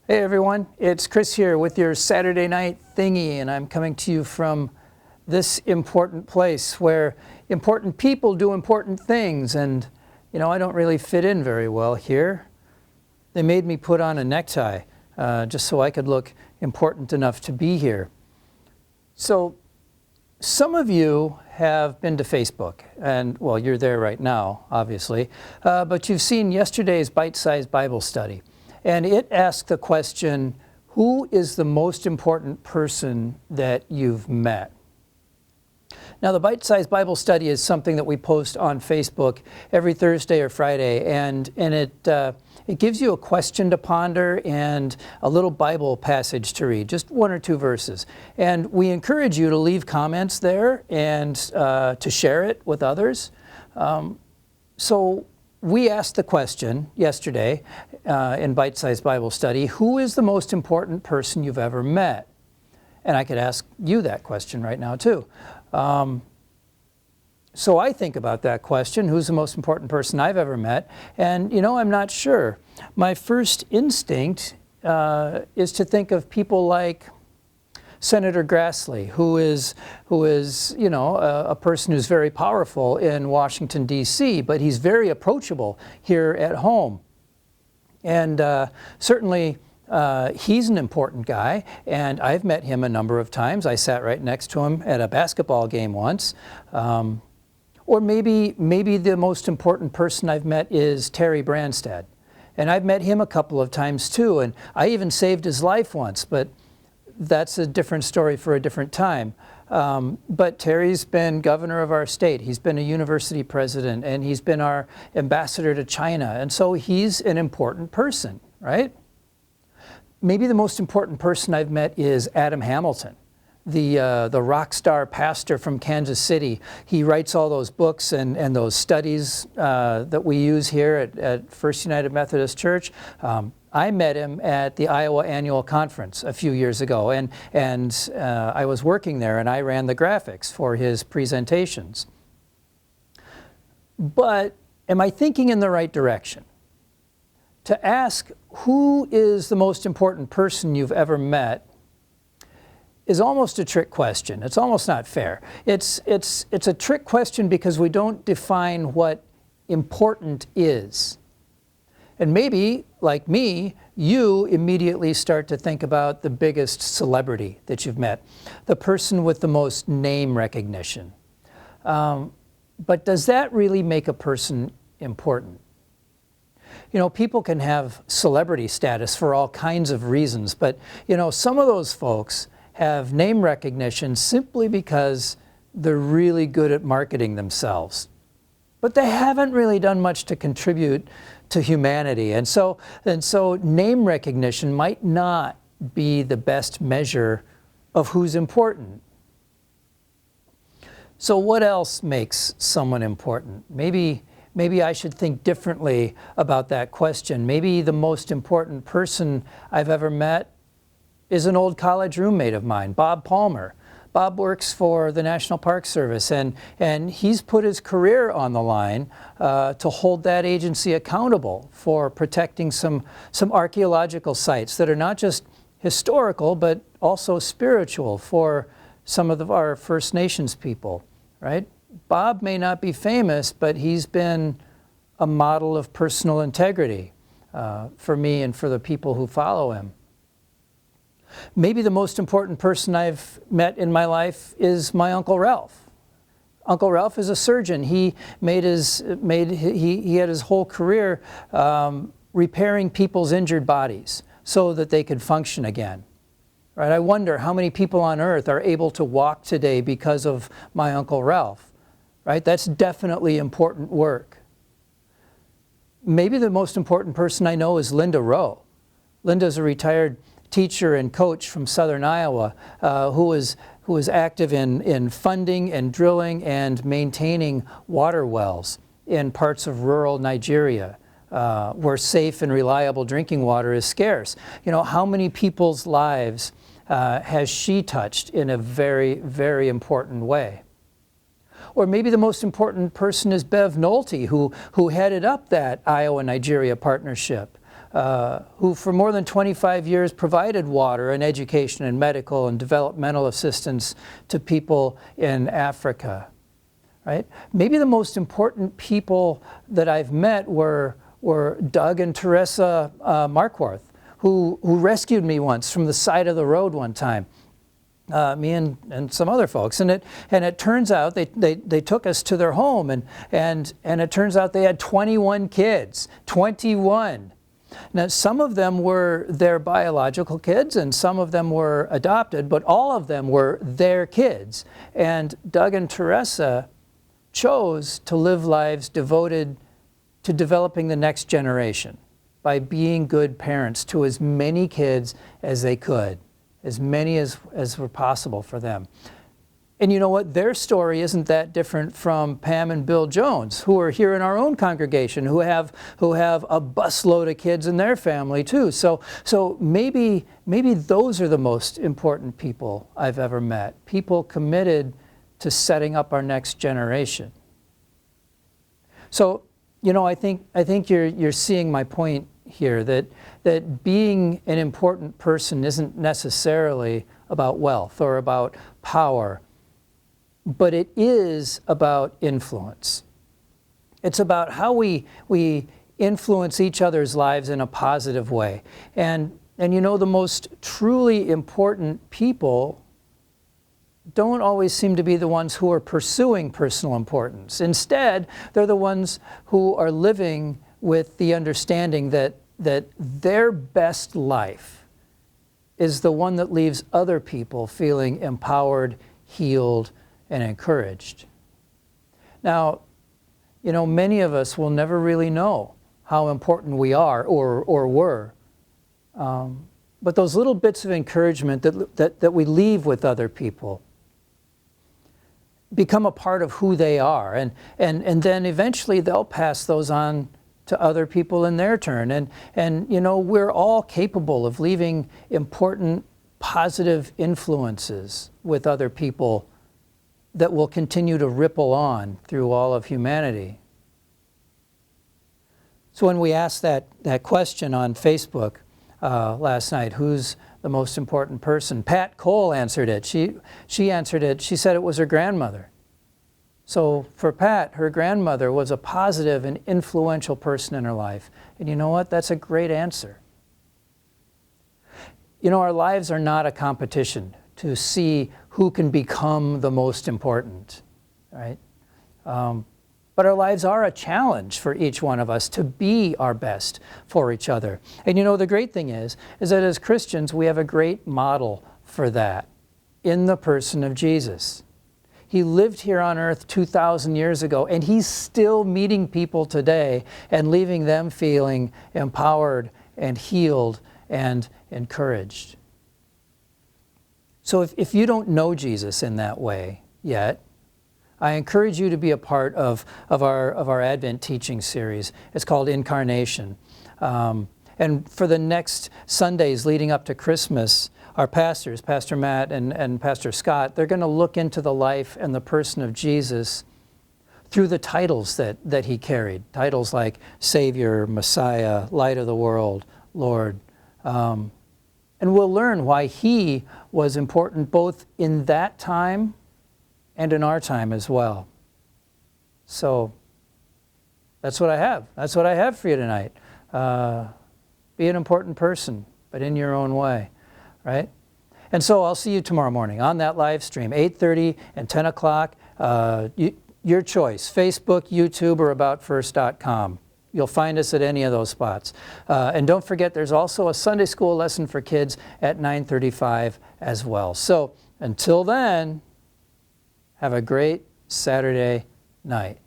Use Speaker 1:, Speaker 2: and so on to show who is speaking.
Speaker 1: Hey everyone, it's Chris here with your Saturday night thingy, and I'm coming to you from this important place where important people do important things, and I don't really fit in very well here. They made me put on a necktie just so I could look important enough to be here. So some of you have been to Facebook, and well, you're there right now, obviously, but you've seen yesterday's bite-sized Bible study. And it asked the question, who is the most important person that you've met? Now, the Bite-Sized Bible Study is something that we post on Facebook every Thursday or Friday, and it gives you a question to ponder and a little Bible passage to read, just one or two verses. And we encourage you to leave comments there and to share it with others. So we asked the question yesterday in Bite-Sized Bible Study, who is the most important person you've ever met? And I could ask you that question right now too. So I think about that question, who's the most important person I've ever met? And I'm not sure. My first instinct is to think of people like Senator Grassley, who is a person who's very powerful in Washington, D.C., but he's very approachable here at home. And certainly he's an important guy, and I've met him a number of times. I sat right next to him at a basketball game once. Or maybe the most important person I've met is Terry Branstad. And I've met him a couple of times too, and I even saved his life once, but that's a different story for a different time. But Terry's been governor of our state. He's been a university president, and he's been our ambassador to China. And so he's an important person, right? Maybe the most important person I've met is Adam Hamilton, the rock star pastor from Kansas City. He writes all those books and those studies that we use here at First United Methodist Church. I met him at the Iowa Annual Conference a few years ago, and I was working there, and I ran the graphics for his presentations. But am I thinking in the right direction? To ask who is the most important person you've ever met is almost a trick question. It's almost not fair. It's a trick question because we don't define what important is. And maybe, like me, you immediately start to think about the biggest celebrity that you've met, the person with the most name recognition. But does that really make a person important? People can have celebrity status for all kinds of reasons, but some of those folks have name recognition simply because they're really good at marketing themselves. But they haven't really done much to contribute to humanity. And so name recognition might not be the best measure of who's important. So what else makes someone important? Maybe I should think differently about that question. Maybe the most important person I've ever met is an old college roommate of mine, Bob Palmer. Bob works for the National Park Service, and he's put his career on the line to hold that agency accountable for protecting some archaeological sites that are not just historical, but also spiritual for some of our First Nations people, right? Bob may not be famous, but he's been a model of personal integrity for me and for the people who follow him. Maybe the most important person I've met in my life is my Uncle Ralph. Uncle Ralph is a surgeon. He had his whole career repairing people's injured bodies so that they could function again. Right? I wonder how many people on earth are able to walk today because of my Uncle Ralph. Right? That's definitely important work. Maybe the most important person I know is Linda Rowe. Linda's a retired teacher and coach from southern Iowa who is active in funding and drilling and maintaining water wells in parts of rural Nigeria where safe and reliable drinking water is scarce. How many people's lives has she touched in a very, very important way? Or maybe the most important person is Bev Nolte, who headed up that Iowa-Nigeria partnership. who for more than 25 years provided water and education and medical and developmental assistance to people in Africa, right? Maybe the most important people that I've met were Doug and Teresa Markworth, who rescued me once from the side of the road one time. Me and some other folks, and it turns out they took us to their home, and it turns out they had 21 kids, 21. Now some of them were their biological kids, and some of them were adopted, but all of them were their kids. And Doug and Teresa chose to live lives devoted to developing the next generation by being good parents to as many kids as they could, as many as were possible for them. And you know what? Their story isn't that different from Pam and Bill Jones, who are here in our own congregation, who have a busload of kids in their family too. So maybe those are the most important people I've ever met. People committed to setting up our next generation. So, you know, I think you're seeing my point here, that being an important person isn't necessarily about wealth or about power, but it is about influence. It's about how we influence each other's lives in a positive way. And you know, the most truly important people don't always seem to be the ones who are pursuing personal importance. Instead, they're the ones who are living with the understanding that their best life is the one that leaves other people feeling empowered, healed, and encouraged. Now, you know, many of us will never really know how important we are or were. But those little bits of encouragement that we leave with other people become a part of who they are. And then eventually they'll pass those on to other people in their turn. And you know, we're all capable of leaving important, positive influences with other people that will continue to ripple on through all of humanity. So when we asked that question on Facebook last night, who's the most important person, Pat Cole answered it. She answered it, she said it was her grandmother. So for Pat, her grandmother was a positive and influential person in her life. And you know what? That's a great answer. You know, our lives are not a competition to see who can become the most important, right? But our lives are a challenge for each one of us to be our best for each other. And you know, the great thing is that as Christians, we have a great model for that in the person of Jesus. He lived here on earth 2,000 years ago, and he's still meeting people today and leaving them feeling empowered and healed and encouraged. So if you don't know Jesus in that way yet, I encourage you to be a part of our Advent teaching series. It's called Incarnation. And for the next Sundays leading up to Christmas, our pastors, Pastor Matt and Pastor Scott, they're going to look into the life and the person of Jesus through the titles that he carried. Titles like Savior, Messiah, Light of the World, Lord. And we'll learn why he was important both in that time and in our time as well. So that's what I have. That's what I have for you tonight. Be an important person, but in your own way, right? And so I'll see you tomorrow morning on that live stream, 8:30 and 10 o'clock. Your choice, Facebook, YouTube, or aboutfirst.com. You'll find us at any of those spots. And don't forget, there's also a Sunday school lesson for kids at 9:35 as well. So until then, have a great Saturday night.